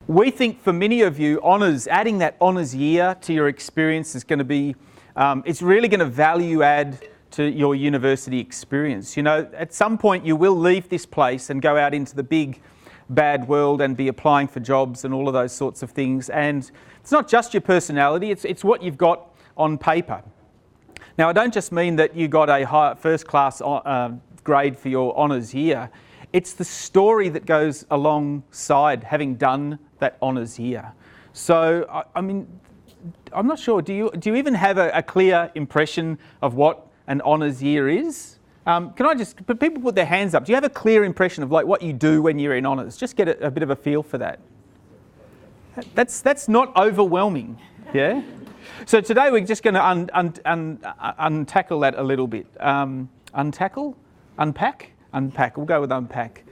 We think for many of you, honours, adding that honours year to your experience is going to be, it's really going to value add to your university experience. You know, at some point you will leave this place and go out into the big bad world and be applying for jobs and all of those sorts of things. And it's not just your personality, it's what you've got on paper. Now, I don't just mean that you got a high, first class grade for your honours year. It's the story that goes alongside having done that honours year. So, I mean, I'm not sure, do you even have a clear impression of what an honours year is? People put their hands up. Do you have a clear impression of like what you do when you're in honours? Just get a bit of a feel for that. That's not overwhelming, yeah? So today we're just going to untackle that a little bit. Unpack? Unpack. We'll go with unpack.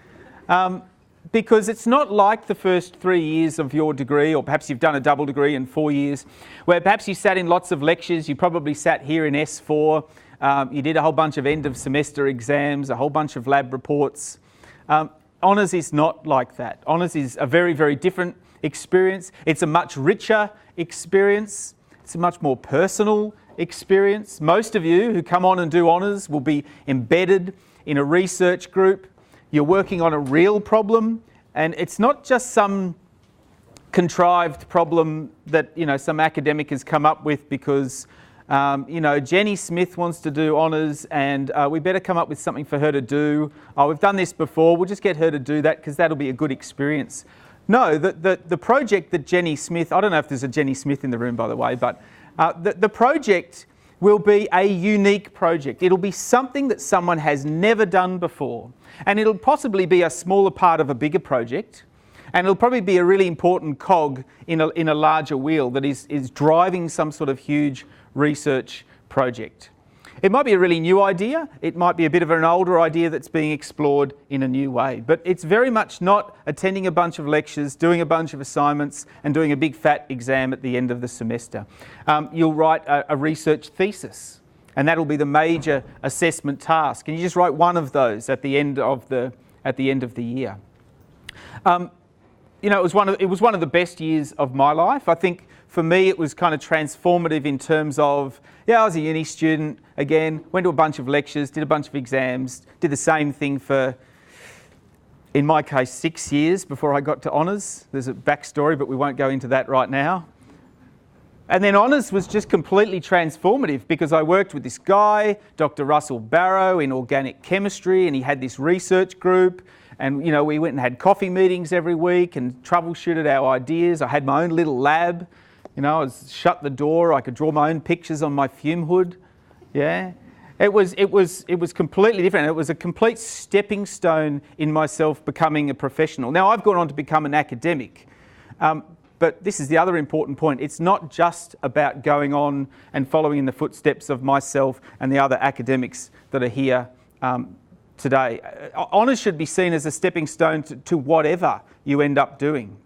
Because it's not like the first 3 years of your degree, or perhaps you've done a double degree in 4 years, where perhaps you sat in lots of lectures, you probably sat here in S4, you did a whole bunch of end of semester exams, a whole bunch of lab reports. Honours is not like that. Honours is a very, very different experience. It's a much richer experience. It's a much more personal experience. Most of you who come on and do honours will be embedded in a research group. You're working on a real problem, and it's not just some contrived problem that, you know, some academic has come up with because, you know, Jenny Smith wants to do honours and we better come up with something for her to do. Oh, we've done this before, we'll just get her to do that because that'll be a good experience. No, the project that Jenny Smith, I don't know if there's a Jenny Smith in the room, by the way, but the project will be a unique project. It'll be something that someone has never done before. And it'll possibly be a smaller part of a bigger project. And it'll probably be a really important cog in a larger wheel that is driving some sort of huge research project. It might be a really new idea. It might be a bit of an older idea that's being explored in a new way. But it's very much not attending a bunch of lectures, doing a bunch of assignments and doing a big fat exam at the end of the semester. You'll write a research thesis, and that'll be the major assessment task. And you just write one of those at the end of the year. You know, it was one of the best years of my life. I think for me it was kind of transformative in terms of, yeah, I was a uni student, again, went to a bunch of lectures, did a bunch of exams, did the same thing for, in my case, 6 years before I got to honours. There's a backstory, but we won't go into that right now. And then honours was just completely transformative because I worked with this guy, Dr. Russell Barrow, in organic chemistry, and he had this research group. And, you know, we went and had coffee meetings every week and troubleshooted our ideas. I had my own little lab. You know, I was shut the door. I could draw my own pictures on my fume hood. Yeah. It was completely different. It was a complete stepping stone in myself becoming a professional. Now, I've gone on to become an academic. But this is the other important point. It's not just about going on and following in the footsteps of myself and the other academics that are here today. Honours should be seen as a stepping stone to whatever you end up doing.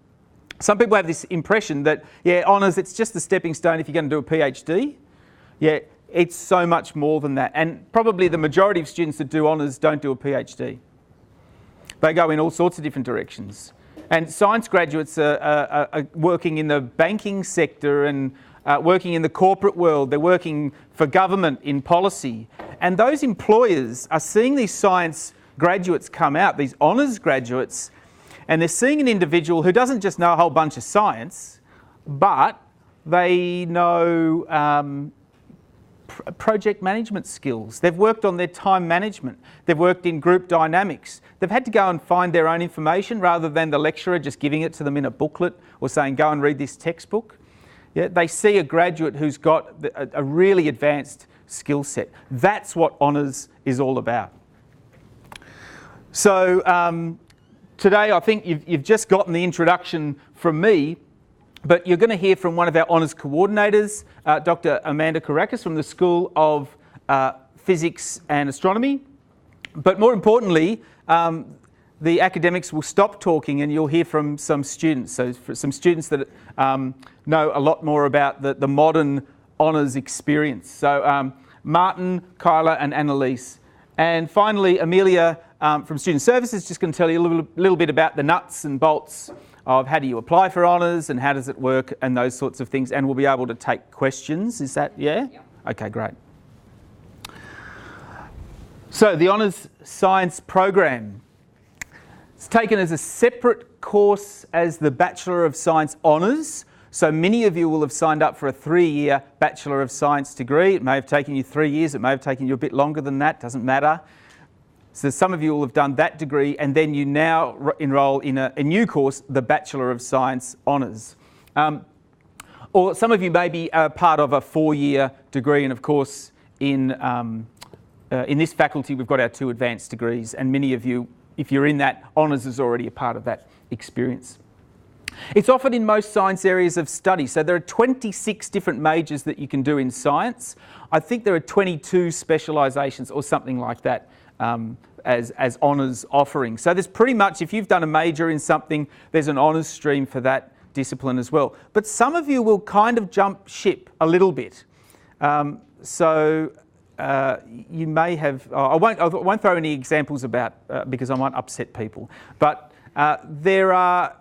Some people have this impression that, yeah, honours, it's just the stepping stone if you're going to do a PhD. Yeah, it's so much more than that. And probably the majority of students that do honours don't do a PhD. They go in all sorts of different directions. And science graduates are working in the banking sector and working in the corporate world. They're working for government in policy. And those employers are seeing these science graduates come out, these honours graduates, and they're seeing an individual who doesn't just know a whole bunch of science, but they know project management skills. They've worked on their time management. They've worked in group dynamics. They've had to go and find their own information rather than the lecturer just giving it to them in a booklet or saying, go and read this textbook. Yeah, they see a graduate who's got a really advanced skill set. That's what honours is all about. So today I think you've just gotten the introduction from me, but you're going to hear from one of our honours coordinators, Dr. Amanda Kourakis from the School of Physics and Astronomy. But more importantly, the academics will stop talking and you'll hear from some students. So for some students that know a lot more about the modern honours experience. So Martin, Kyla and Annalise. And finally, Amelia from Student Services is just going to tell you a little bit about the nuts and bolts of how do you apply for honours and how does it work and those sorts of things, and we'll be able to take questions. Is that, yeah? Yep. Okay, great. So the Honours Science program. It's taken as a separate course as the Bachelor of Science Honours. So many of you will have signed up for a 3-year Bachelor of Science degree. It may have taken you 3 years, it may have taken you a bit longer than that, doesn't matter. So some of you will have done that degree, and then you now enrol in a new course, the Bachelor of Science Honours. Or some of you may be part of a 4-year degree, and of course in this faculty we've got our 2 advanced degrees, and many of you, if you're in that, honours is already a part of that experience. It's offered in most science areas of study. So there are 26 different majors that you can do in science. I think there are 22 specialisations or something like that as honours offerings. So there's pretty much, if you've done a major in something, there's an honours stream for that discipline as well. But some of you will kind of jump ship a little bit. You may have, I won't throw any examples about because I might upset people, but there are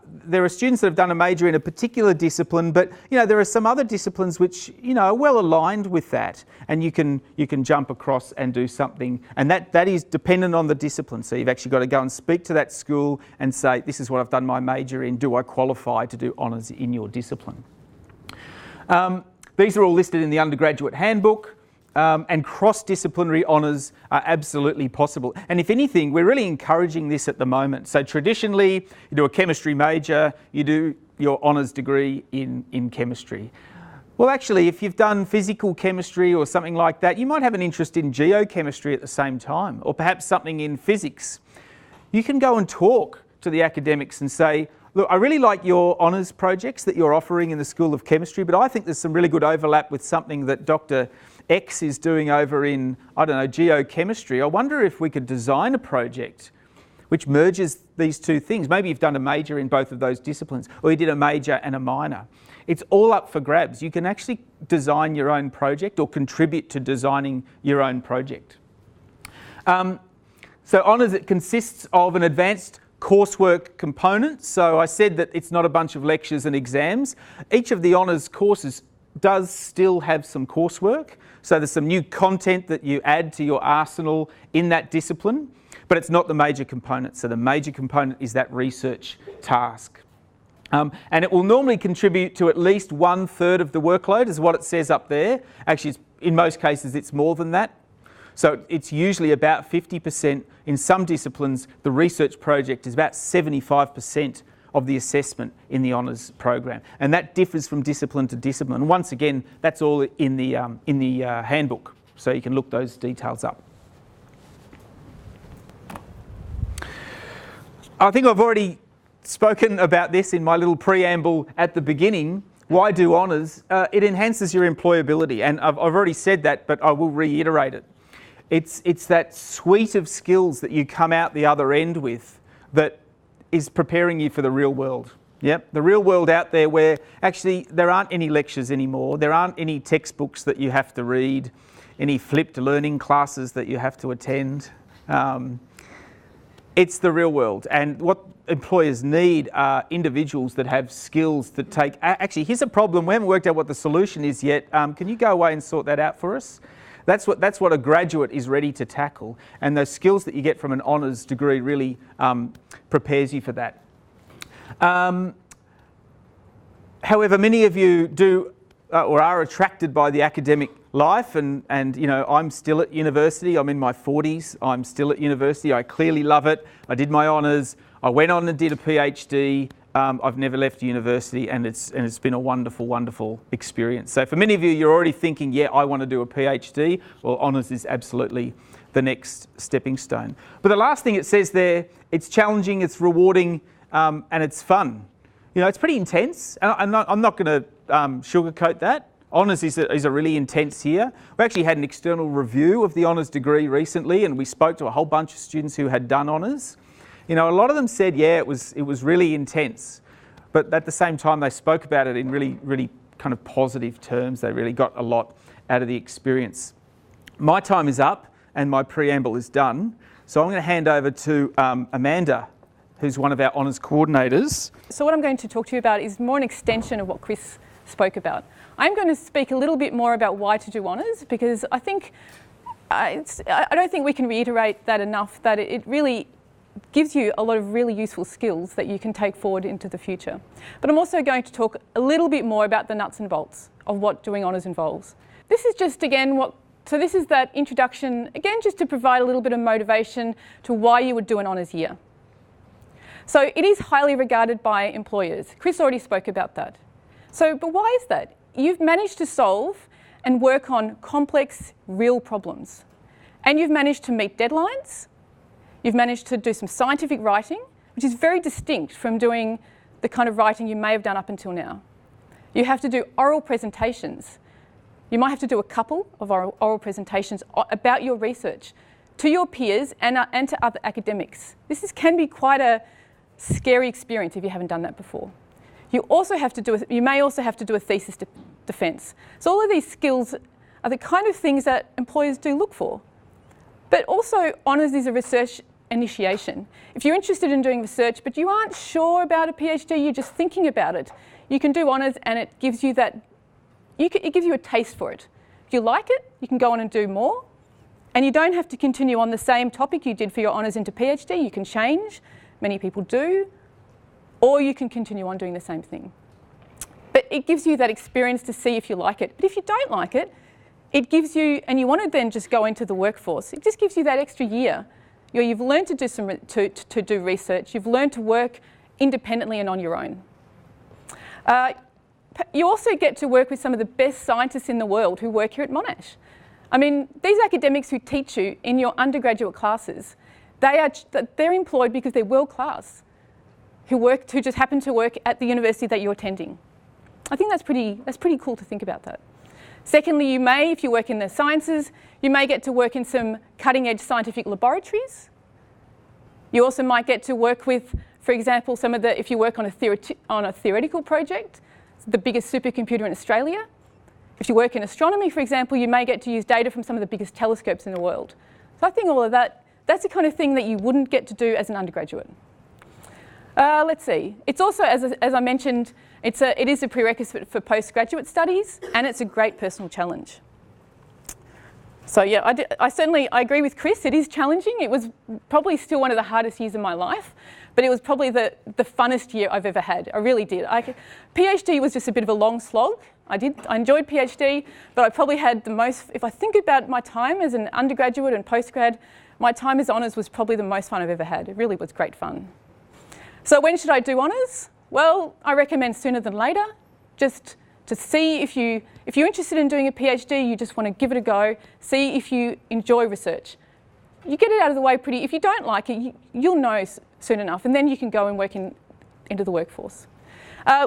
students that have done a major in a particular discipline, but there are some other disciplines which are well aligned with that, and you can jump across and do something, and that is dependent on the discipline. So you've actually got to go and speak to that school and say, this is what I've done my major in, do I qualify to do honours in your discipline? These are all listed in the undergraduate handbook. And cross-disciplinary honours are absolutely possible. And if anything, we're really encouraging this at the moment. So traditionally, you do a chemistry major, you do your honours degree in chemistry. Well, actually, if you've done physical chemistry or something like that, you might have an interest in geochemistry at the same time, or perhaps something in physics. You can go and talk to the academics and say, look, I really like your honours projects that you're offering in the School of Chemistry, but I think there's some really good overlap with something that Dr. X is doing over in, geochemistry. I wonder if we could design a project which merges these two things. Maybe you've done a major in both of those disciplines, or you did a major and a minor. It's all up for grabs. You can actually design your own project or contribute to designing your own project. So honours, it consists of an advanced coursework component. So I said that it's not a bunch of lectures and exams. Each of the honours courses does still have some coursework. So there's some new content that you add to your arsenal in that discipline, but it's not the major component. So the major component is that research task. And it will normally contribute to at least 1/3 of the workload, is what it says up there. Actually, in most cases, it's more than that. So it's usually about 50%. In some disciplines, the research project is about 75% of the assessment in the honours program, and that differs from discipline to discipline. And once again, that's all in the handbook, so you can look those details up. I think I've already spoken about this in my little preamble at the beginning. Why do honours? It enhances your employability, and I've already said that, but I will reiterate it. It's that suite of skills that you come out the other end with that is preparing you for the real world. Yep, the real world out there where actually there aren't any lectures anymore, there aren't any textbooks that you have to read, any flipped learning classes that you have to attend. It's the real world, and what employers need are individuals that have skills that take... Actually, here's a problem, we haven't worked out what the solution is yet. Can you go away and sort that out for us? That's what a graduate is ready to tackle, and those skills that you get from an honours degree really prepares you for that. However, many of you do or are attracted by the academic life, and I'm still at university. I'm in my 40s. I'm still at university. I clearly love it. I did my honours. I went on and did a PhD. I've never left university, and it's been a wonderful, wonderful experience. So for many of you, you're already thinking, yeah, I want to do a PhD. Well, honours is absolutely the next stepping stone. But the last thing it says there, it's challenging, it's rewarding, and it's fun. It's pretty intense. I'm not going to sugarcoat that. Honours is a really intense year. We actually had an external review of the honours degree recently, and we spoke to a whole bunch of students who had done honours. A lot of them said, yeah, it was really intense, but at the same time they spoke about it in really, really kind of positive terms. They really got a lot out of the experience. My time is up and my preamble is done, so I'm going to hand over to Amanda who's one of our honours coordinators. So what I'm going to talk to you about is more an extension of what Chris spoke about. I'm going to speak a little bit more about why to do honours, because I think I don't think we can reiterate that enough, that it really gives you a lot of really useful skills that you can take forward into the future. But I'm also going to talk a little bit more about the nuts and bolts of what doing honours involves. This is just, again, so this is that introduction, again, just to provide a little bit of motivation to why you would do an honours year. So it is highly regarded by employers. Chris already spoke about that. But why is that? You've managed to solve and work on complex, real problems. And you've managed to meet deadlines. You've managed to do some scientific writing, which is very distinct from doing the kind of writing you may have done up until now. You have to do oral presentations. You might have to do a couple of oral presentations about your research to your peers and to other academics. Can be quite a scary experience if you haven't done that before. You may also have to do a thesis defence. So all of these skills are the kind of things that employers do look for. But also, honours is a research initiation. If you're interested in doing research but you aren't sure about a PhD, you're just thinking about it, you can do honours, and it gives you it gives you a taste for it. If you like it, you can go on and do more, and you don't have to continue on the same topic you did for your honours into PhD. You can change, many people do, or you can continue on doing the same thing. But it gives you that experience to see if you like it. But if you don't like it, it gives you, and you want to then just go into the workforce, it just gives you that extra year. You've learned to do to do research. You've learned to work independently and on your own. You also get to work with some of the best scientists in the world who work here at Monash. I mean, these academics who teach you in your undergraduate classes, they're employed because they're world class, who just happen to work at the university that you're attending. I think that's pretty cool to think about that. Secondly, if you work in the sciences, you may get to work in some cutting-edge scientific laboratories. You also might get to work with, for example, if you work on a theoretical project, the biggest supercomputer in Australia. If you work in astronomy, for example, you may get to use data from some of the biggest telescopes in the world. So I think all of that's the kind of thing that you wouldn't get to do as an undergraduate. Let's see. It's also, as I mentioned, it is a prerequisite for postgraduate studies, and it's a great personal challenge. So yeah, I agree with Chris. It is challenging. It was probably still one of the hardest years of my life, but it was probably the funnest year I've ever had. I really did. PhD was just a bit of a long slog. I enjoyed PhD, but I probably had the most, if I think about my time as an undergraduate and postgrad, my time as honours was probably the most fun I've ever had. It really was great fun. So when should I do honours? Well, I recommend sooner than later, just to see if you're interested in doing a PhD, you just want to give it a go, see if you enjoy research. You get it out of the way if you don't like it, you'll know soon enough, and then you can go and work into the workforce.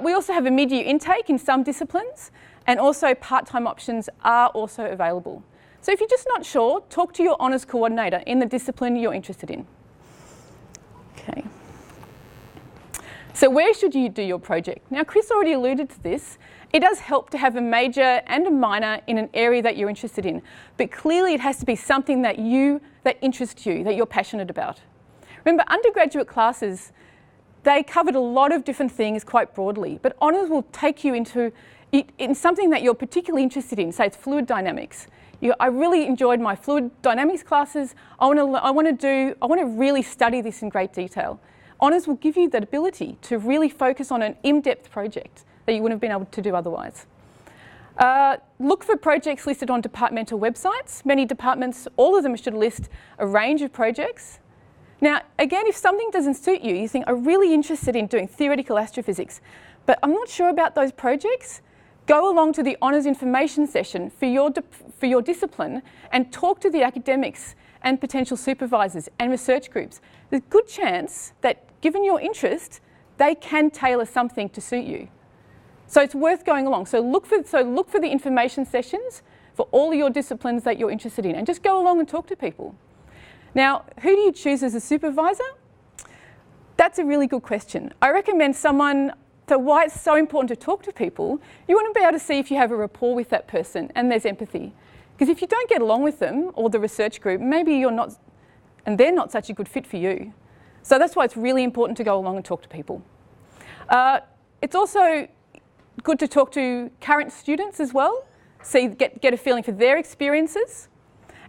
We also have a mid-year intake in some disciplines, and also part-time options are also available. So if you're just not sure, talk to your honours coordinator in the discipline you're interested in. Okay. So where should you do your project? Now, Chris already alluded to this. It does help to have a major and a minor in an area that you're interested in, but clearly it has to be something that interests you, that you're passionate about. Remember, undergraduate classes, they covered a lot of different things quite broadly, but honours will take you into something that you're particularly interested in. Say it's fluid dynamics. I really enjoyed my fluid dynamics classes. I want to really study this in great detail. Honours will give you that ability to really focus on an in-depth project that you wouldn't have been able to do otherwise. Look for projects listed on departmental websites. Many departments, all of them should list a range of projects. Now, again, if something doesn't suit you, you think, I'm really interested in doing theoretical astrophysics, but I'm not sure about those projects, go along to the honours information session for your discipline and talk to the academics and potential supervisors and research groups. There's a good chance that, given your interest, they can tailor something to suit you. So it's worth going along. So look for the information sessions for all of your disciplines that you're interested in, and just go along and talk to people. Now, who do you choose as a supervisor? That's a really good question. I recommend someone, so why it's so important to talk to people, you want to be able to see if you have a rapport with that person and there's empathy. Because if you don't get along with them or the research group, maybe you're not, and they're not such a good fit for you. So that's why it's really important to go along and talk to people. It's also good to talk to current students as well, get a feeling for their experiences.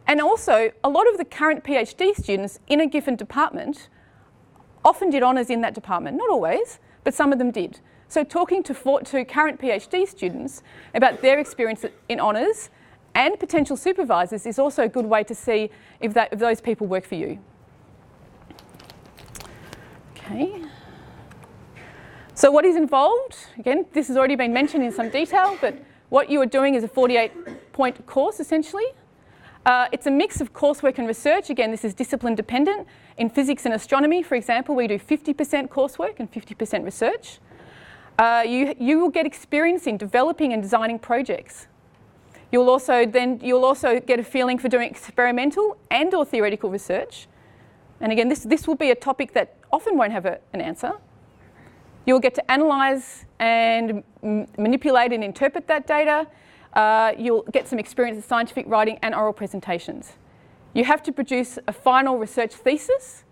And also, a lot of the current PhD students in a given department often did honours in that department. Not always, but some of them did. So talking to current PhD students about their experience in honours and potential supervisors is also a good way to see if those people work for you. Okay. So what is involved? Again, this has already been mentioned in some detail, but what you are doing is a 48-point course, essentially. It's a mix of coursework and research. Again, this is discipline dependent. In physics and astronomy, for example, we do 50% coursework and 50% research. You will get experience in developing and designing projects. You'll also get a feeling for doing experimental and or theoretical research. And again, this will be a topic that often won't have an answer. You'll get to analyse and manipulate and interpret that data. You'll get some experience in scientific writing and oral presentations. You have to produce a final research thesis,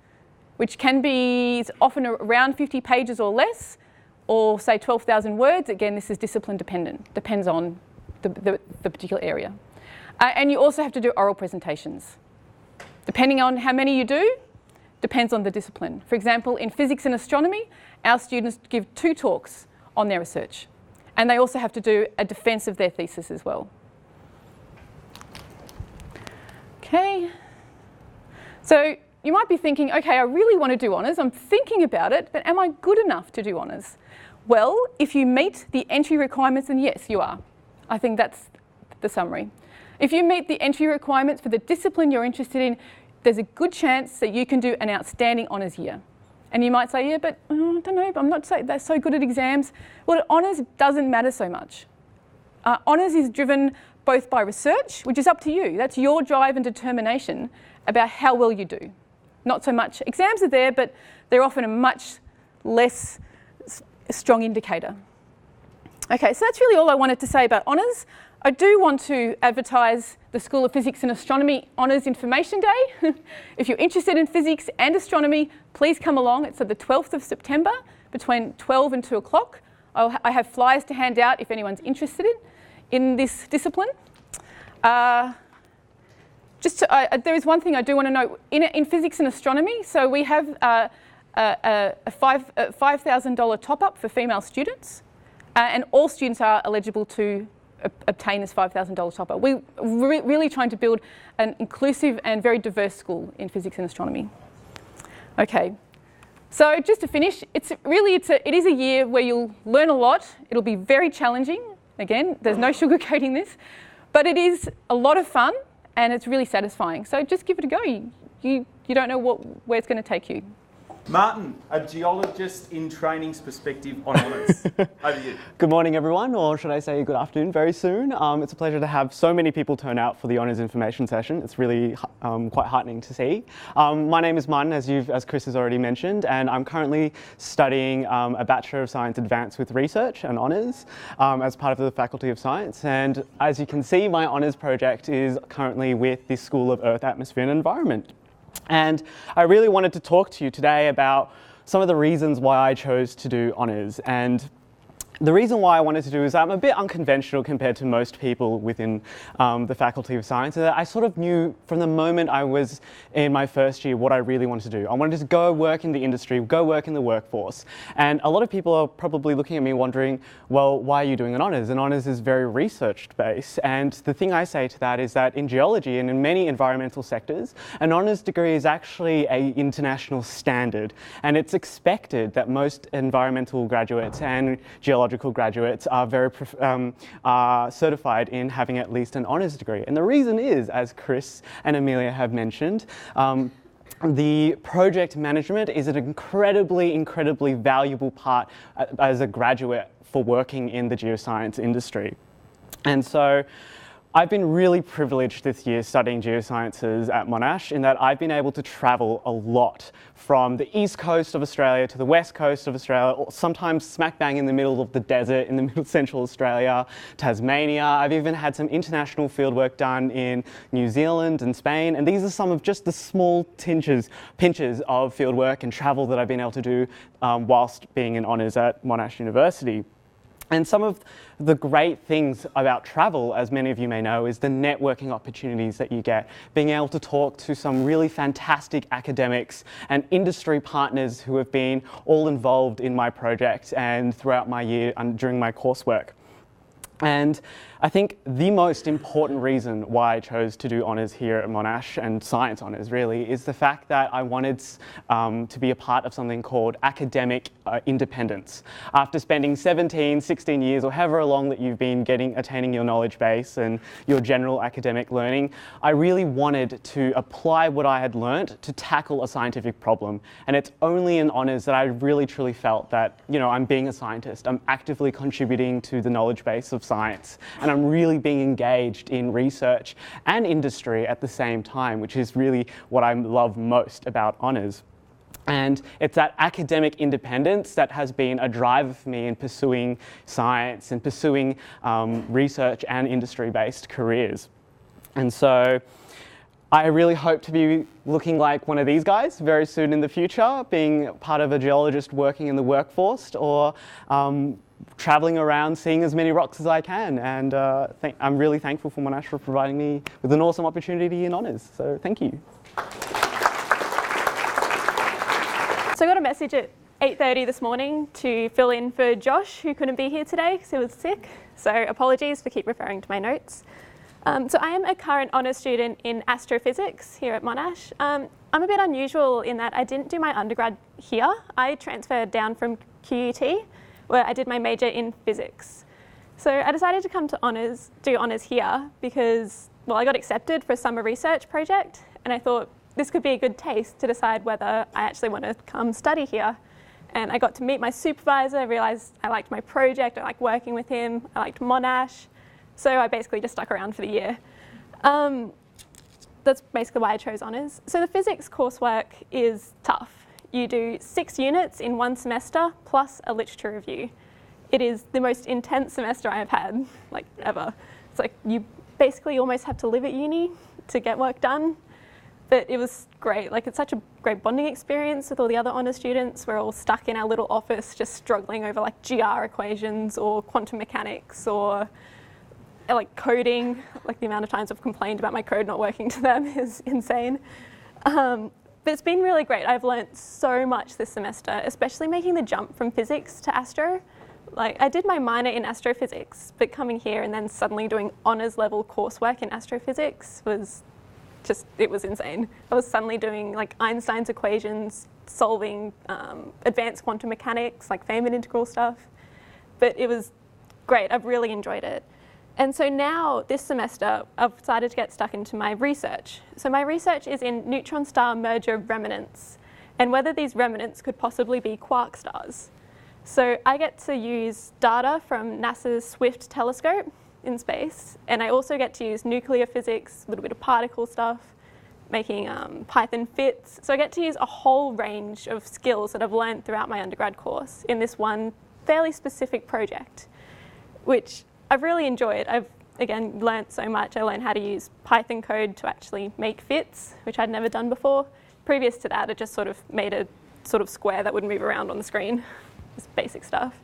which can be often around 50 pages or less, or say 12,000 words. Again, this is discipline dependent, depends on the particular area. And you also have to do oral presentations. Depending on how many you do, depends on the discipline. For example, in physics and astronomy, our students give 2 talks on their research. And they also have to do a defence of their thesis as well. Okay. So you might be thinking, okay, I really want to do honours. I'm thinking about it, but am I good enough to do honours? Well, if you meet the entry requirements, then yes, you are. I think that's the summary. If you meet the entry requirements for the discipline you're interested in, there's a good chance that you can do an outstanding honours year. And you might say, yeah, but I don't know, I'm not so good at exams. Well, honours doesn't matter so much. Honours is driven both by research, which is up to you. That's your drive and determination about how well you do. Not so much. Exams are there, but they're often a much less strong indicator. Okay, so that's really all I wanted to say about honours. I do want to advertise the School of Physics and Astronomy Honours Information Day. If you're interested in physics and astronomy, please come along. It's on the 12th of September between 12 and 2 o'clock. I have flyers to hand out if anyone's interested in this discipline. There is one thing I do want to know. In physics and astronomy, so we have a $5,000 top-up for female students, and all students are eligible to obtain this $5,000 top-up. We're really trying to build an inclusive and very diverse school in physics and astronomy. Okay, so just to finish, it is a year where you'll learn a lot. It'll be very challenging. Again, there's no sugarcoating this, but it is a lot of fun and it's really satisfying. So just give it a go. You don't know where it's going to take you. Martin, a geologist in training's perspective on honours. Over to you. Good morning, everyone, or should I say good afternoon very soon. It's a pleasure to have so many people turn out for the honours information session. It's really quite heartening to see. My name is Martin, as Chris has already mentioned, and I'm currently studying a Bachelor of Science Advanced with Research and Honours as part of the Faculty of Science. And as you can see, my honours project is currently with the School of Earth, Atmosphere and Environment. And I really wanted to talk to you today about some of the reasons why I chose to do honours. And the reason why I wanted to do is I'm a bit unconventional compared to most people within the Faculty of Science. I sort of knew from the moment I was in my first year what I really wanted to do. I wanted to go work in the industry, go work in the workforce. And a lot of people are probably looking at me wondering, well, why are you doing an honours? And honours is very research based. And the thing I say to that is that in geology and in many environmental sectors, an honours degree is actually an international standard. And it's expected that most environmental graduates and geological graduates are certified in having at least an honours degree. And the reason is, as Chris and Amelia have mentioned, the project management is an incredibly valuable part as a graduate for working in the geoscience industry. And so I've been really privileged this year studying geosciences at Monash in that I've been able to travel a lot from the east coast of Australia to the west coast of Australia, or sometimes smack bang in the middle of the desert in the middle of central Australia, Tasmania. I've even had some international fieldwork done in New Zealand and Spain, and these are some of just the small pinches of fieldwork and travel that I've been able to do whilst being in honours at Monash University. And some of the great things about travel, as many of you may know, is the networking opportunities that you get. Being able to talk to some really fantastic academics and industry partners who have been all involved in my project and throughout my year and during my coursework. And I think the most important reason why I chose to do honours here at Monash, and science honours really, is the fact that I wanted to be a part of something called academic independence. After spending 17, 16 years, or however long that you've been attaining your knowledge base and your general academic learning, I really wanted to apply what I had learnt to tackle a scientific problem. And it's only in honours that I really truly felt that, you know, I'm being a scientist, I'm actively contributing to the knowledge base of science, and I'm really being engaged in research and industry at the same time, which is really what I love most about honours. And it's that academic independence that has been a driver for me in pursuing science and pursuing research and industry-based careers. And so I really hope to be looking like one of these guys very soon in the future, being part of a geologist working in the workforce, or traveling around seeing as many rocks as I can. And I'm really thankful for Monash for providing me with an awesome opportunity in honours. So thank you. So I got a message at 8:30 this morning to fill in for Josh, who couldn't be here today because he was sick. So apologies for keep referring to my notes. So I am a current honours student in astrophysics here at Monash. I'm a bit unusual in that I didn't do my undergrad here. I transferred down from QUT, where I did my major in physics. So I decided to come to do honours here because, well, I got accepted for a summer research project, and I thought this could be a good taste to decide whether I actually want to come study here. And I got to meet my supervisor, realised I liked my project, I liked working with him, I liked Monash. So I basically just stuck around for the year. That's basically why I chose honours. So the physics coursework is tough. You do 6 units in 1 semester plus a literature review. It is the most intense semester I have had, like, ever. It's like you basically almost have to live at uni to get work done. But it was great. Like, it's such a great bonding experience with all the other honours students. We're all stuck in our little office just struggling over like GR equations or quantum mechanics or like coding. Like, the amount of times I've complained about my code not working to them is insane. But it's been really great. I've learnt so much this semester, especially making the jump from physics to astro. Like, I did my minor in astrophysics, but coming here and then suddenly doing honours level coursework in astrophysics was just, it was insane. I was suddenly doing like Einstein's equations, solving advanced quantum mechanics, like Feynman integral stuff. But it was great. I've really enjoyed it. And so now, this semester, I've decided to get stuck into my research. So my research is in neutron star merger remnants, and whether these remnants could possibly be quark stars. So I get to use data from NASA's Swift telescope in space, and I also get to use nuclear physics, a little bit of particle stuff, making Python fits. So I get to use a whole range of skills that I've learned throughout my undergrad course in this one fairly specific project, which I've really enjoyed. I've, again, learnt so much. I learned how to use Python code to actually make fits, which I'd never done before. Previous to that, I just sort of made a sort of square that would move around on the screen. Just basic stuff.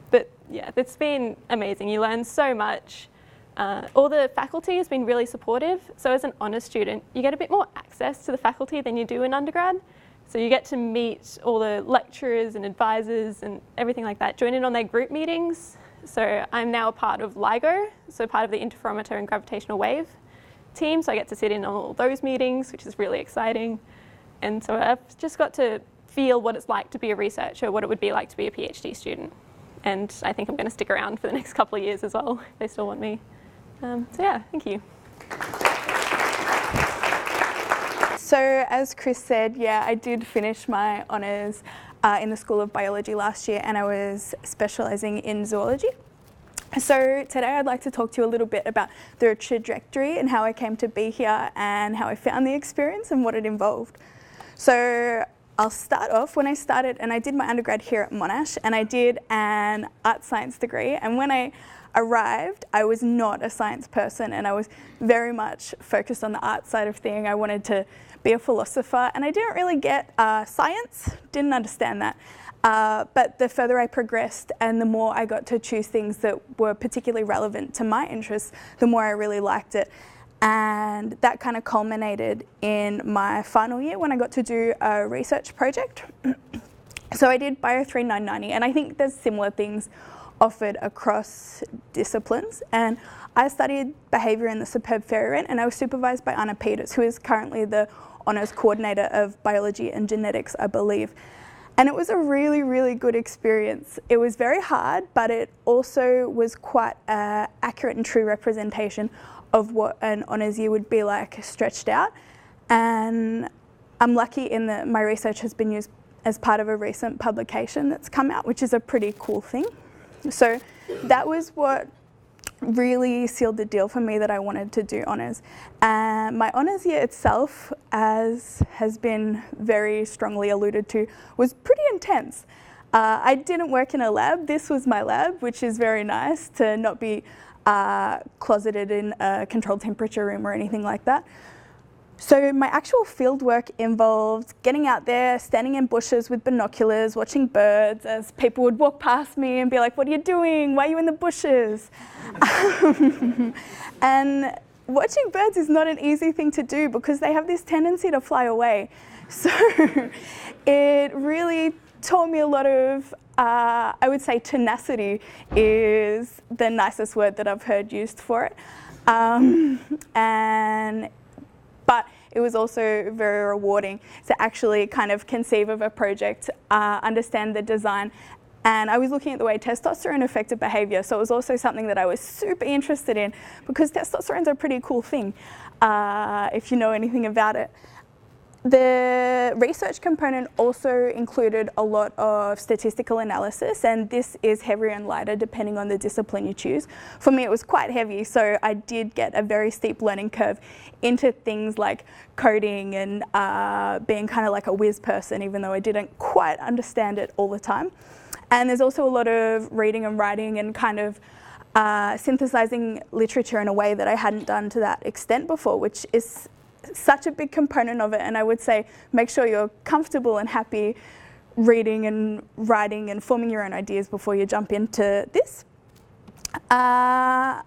But yeah, it's been amazing. You learn so much. All the faculty has been really supportive. So as an honours student, you get a bit more access to the faculty than you do in undergrad. So you get to meet all the lecturers and advisors and everything like that, join in on their group meetings. So I'm now a part of LIGO, so part of the interferometer and gravitational wave team. So I get to sit in on all those meetings, which is really exciting. And so I've just got to feel what it's like to be a researcher, what it would be like to be a PhD student. And I think I'm going to stick around for the next couple of years as well, if they still want me. So yeah, thank you. So as Chris said, yeah, I did finish my honours in the School of Biology last year, and I was specialising in zoology. So today I'd like to talk to you a little bit about the trajectory and how I came to be here and how I found the experience and what it involved. So I'll start off when I started, and I did my undergrad here at Monash, and I did an art science degree. And when I arrived, I was not a science person, and I was very much focused on the art side of things. I wanted to be a philosopher, and I didn't really get science, didn't understand that. But the further I progressed and the more I got to choose things that were particularly relevant to my interests, the more I really liked it. And that kind of culminated in my final year when I got to do a research project. So I did Bio 3990, and I think there's similar things offered across disciplines. And I studied behaviour in the superb fairy wren, and I was supervised by Anna Peters, who is currently the honours coordinator of biology and genetics, I believe. And it was a really, really good experience. It was very hard, but it also was quite an accurate and true representation of what an honours year would be like stretched out. And I'm lucky in that my research has been used as part of a recent publication that's come out, which is a pretty cool thing. So that was what really sealed the deal for me, that I wanted to do honours. And my honours year itself, as has been very strongly alluded to, was pretty intense. I didn't work in a lab. This was my lab, which is very nice to not be closeted in a controlled temperature room or anything like that. So my actual field work involved getting out there, standing in bushes with binoculars, watching birds as people would walk past me and be like, "What are you doing? Why are you in the bushes?" And watching birds is not an easy thing to do because they have this tendency to fly away. So it really taught me a lot of, I would say tenacity is the nicest word that I've heard used for it. But it was also very rewarding to actually kind of conceive of a project, understand the design. And I was looking at the way testosterone affected behaviour, so it was also something that I was super interested in because testosterone's a pretty cool thing, if you know anything about it. The research component also included a lot of statistical analysis, and this is heavier and lighter depending on the discipline you choose. For me, it was quite heavy, so I did get a very steep learning curve into things like coding and being kind of like a whiz person, even though I didn't quite understand it all the time. And there's also a lot of reading and writing and kind of synthesizing literature in a way that I hadn't done to that extent before, which is such a big component of it. And I would say make sure you're comfortable and happy reading and writing and forming your own ideas before you jump into this. The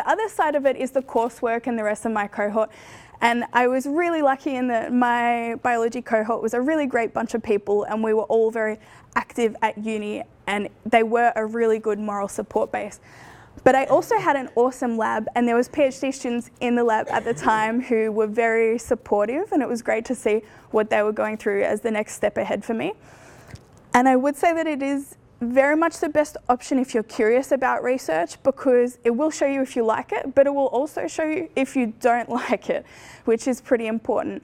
other side of it is the coursework and the rest of my cohort. And I was really lucky in that my biology cohort was a really great bunch of people, and we were all very active at uni, and they were a really good moral support base. But I also had an awesome lab, and there was PhD students in the lab at the time who were very supportive, and it was great to see what they were going through as the next step ahead for me. And I would say that it is very much the best option if you're curious about research, because it will show you if you like it, but it will also show you if you don't like it, which is pretty important.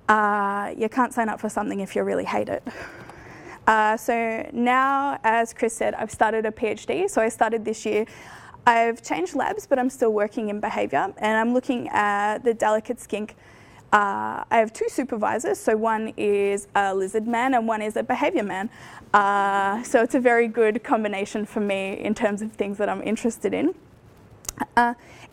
You can't sign up for something if you really hate it. So now, as Chris said, I've started a PhD, so I started this year. I've changed labs, but I'm still working in behaviour, and I'm looking at the delicate skink. I have two supervisors, so one is a lizard man and one is a behaviour man. So it's a very good combination for me in terms of things that I'm interested in.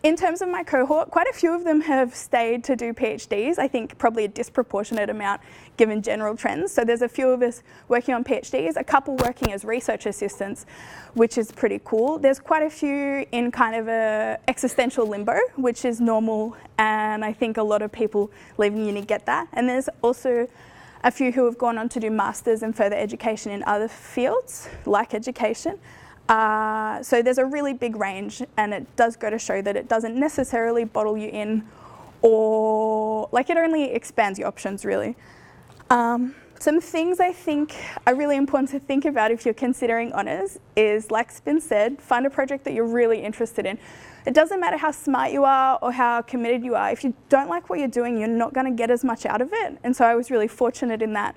In terms of my cohort, quite a few of them have stayed to do PhDs. I think probably a disproportionate amount given general trends. So there's a few of us working on PhDs, a couple working as research assistants, which is pretty cool. There's quite a few in kind of a existential limbo, which is normal, and I think a lot of people leaving uni get that. And there's also a few who have gone on to do masters and further education in other fields, like education. So there's a really big range, and it does go to show that it doesn't necessarily bottle you in, or like it only expands your options really. Some things I think are really important to think about if you're considering honours is, like's been said, find a project that you're really interested in. It doesn't matter how smart you are or how committed you are. If you don't like what you're doing, you're not going to get as much out of it. And so I was really fortunate in that.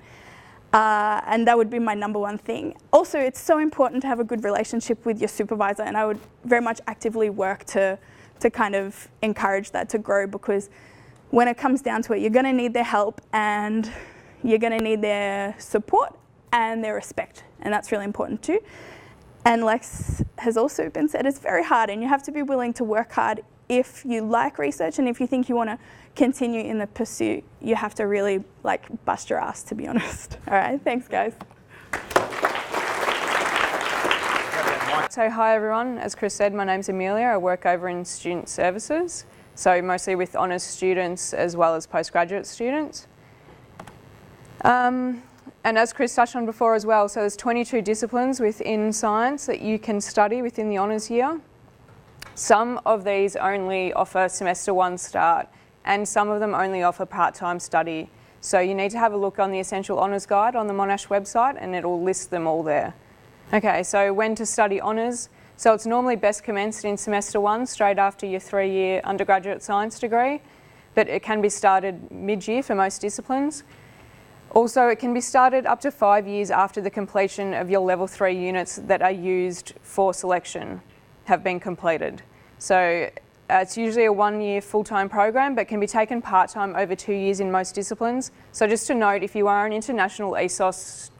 And that would be my number one thing. Also, it's so important to have a good relationship with your supervisor, and I would very much actively work to kind of encourage that to grow, because when it comes down to it, you're going to need their help and you're going to need their support and their respect, and that's really important too. And like has also been said, it's very hard, and you have to be willing to work hard if you like research, and if you think you want to continue in the pursuit, you have to really like bust your ass, to be honest. All right, thanks guys. So hi everyone, as Chris said, my name's Amelia. I work over in student services, so mostly with honours students as well as postgraduate students. And as Chris touched on before as well, so there's 22 disciplines within science that you can study within the honours year. Some of these only offer semester 1 start, and some of them only offer part-time study. So you need to have a look on the Essential Honours Guide on the Monash website, and it'll list them all there. Okay, so when to study honours. So it's normally best commenced in semester 1, straight after your 3-year undergraduate science degree, but it can be started mid-year for most disciplines. Also, it can be started up to 5 years after the completion of your level 3 units that are used for selection have been completed. So it's usually a 1-year full-time program, but can be taken part-time over 2 years in most disciplines. So just to note, if you are an international ESOS,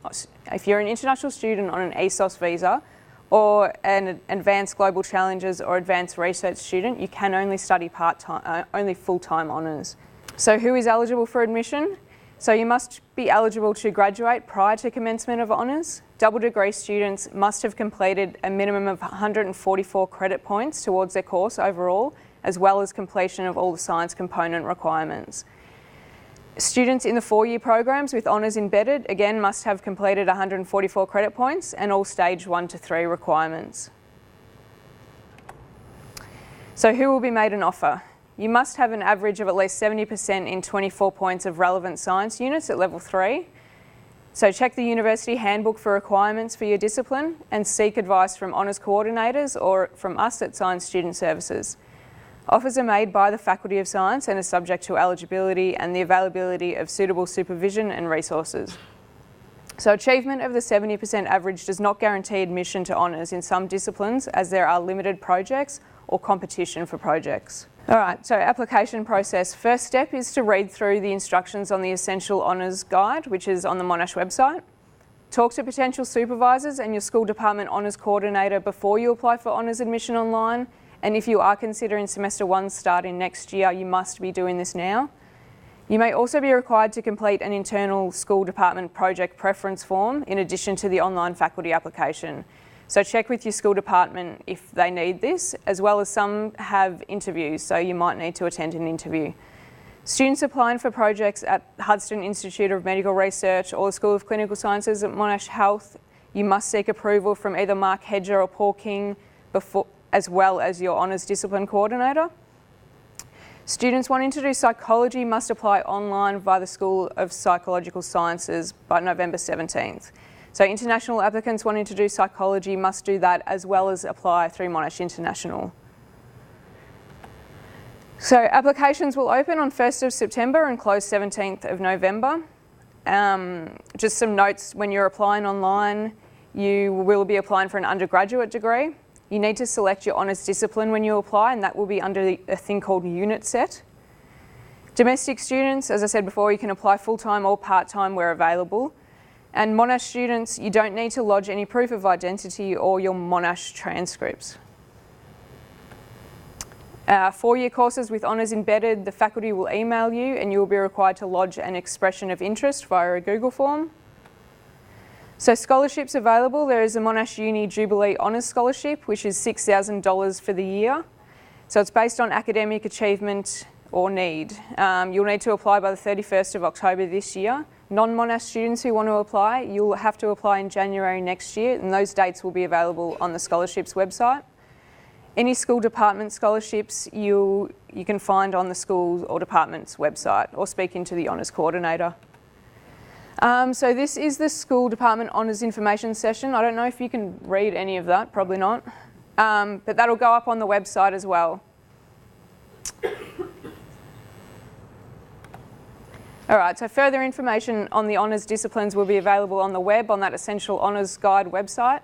if you're an international student on an ESOS visa, or an advanced global challenges or advanced research student, you can only study part-time, only full-time honours. So who is eligible for admission? So you must be eligible to graduate prior to commencement of honours. Double degree students must have completed a minimum of 144 credit points towards their course overall, as well as completion of all the science component requirements. Students in the 4-year programs with honours embedded, again, must have completed 144 credit points and all stage 1 to 3 requirements. So who will be made an offer? You must have an average of at least 70% in 24 points of relevant science units at level 3. So check the university handbook for requirements for your discipline and seek advice from honours coordinators or from us at Science Student Services. Offers are made by the Faculty of Science and are subject to eligibility and the availability of suitable supervision and resources. So achievement of the 70% average does not guarantee admission to honours in some disciplines, as there are limited projects or competition for projects. All right, so application process. First step is to read through the instructions on the Essential Honours Guide, which is on the Monash website. Talk to potential supervisors and your school department honours coordinator before you apply for honours admission online. And if you are considering semester 1 starting next year, you must be doing this now. You may also be required to complete an internal school department project preference form in addition to the online faculty application. So check with your school department if they need this, as well as some have interviews, so you might need to attend an interview. Students applying for projects at Hudson Institute of Medical Research or the School of Clinical Sciences at Monash Health, you must seek approval from either Mark Hedger or Paul King, as well as your honours discipline coordinator. Students wanting to do psychology must apply online via the School of Psychological Sciences by November 17th. So international applicants wanting to do psychology must do that, as well as apply through Monash International. So applications will open on 1st of September and close 17th of November. Just some notes: when you're applying online, you will be applying for an undergraduate degree. You need to select your honours discipline when you apply, and that will be under a thing called unit set. Domestic students, as I said before, you can apply full-time or part-time where available. And Monash students, you don't need to lodge any proof of identity or your Monash transcripts. 4-year courses with honours embedded, the faculty will email you and you will be required to lodge an expression of interest via a Google form. So scholarships available, there is a Monash Uni Jubilee Honours Scholarship, which is $6,000 for the year. So it's based on academic achievement or need. You'll need to apply by the 31st of October this year. Non-Monash students who want to apply, you'll have to apply in January next year, and those dates will be available on the scholarships website. Any school department scholarships you can find on the school or department's website, or speaking to the honours coordinator. So this is the school department honours information session. I don't know if you can read any of that, probably not, but that'll go up on the website as well. All right, so further information on the honours disciplines will be available on the web on that Essential Honours Guide website,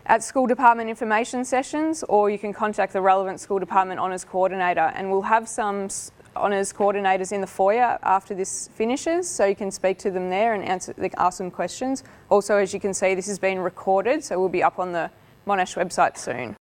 at school department information sessions, or you can contact the relevant school department honours coordinator, and we'll have some honours coordinators in the foyer after this finishes, so you can speak to them there and ask them questions. Also, as you can see, this has been recorded, so we'll be up on the Monash website soon.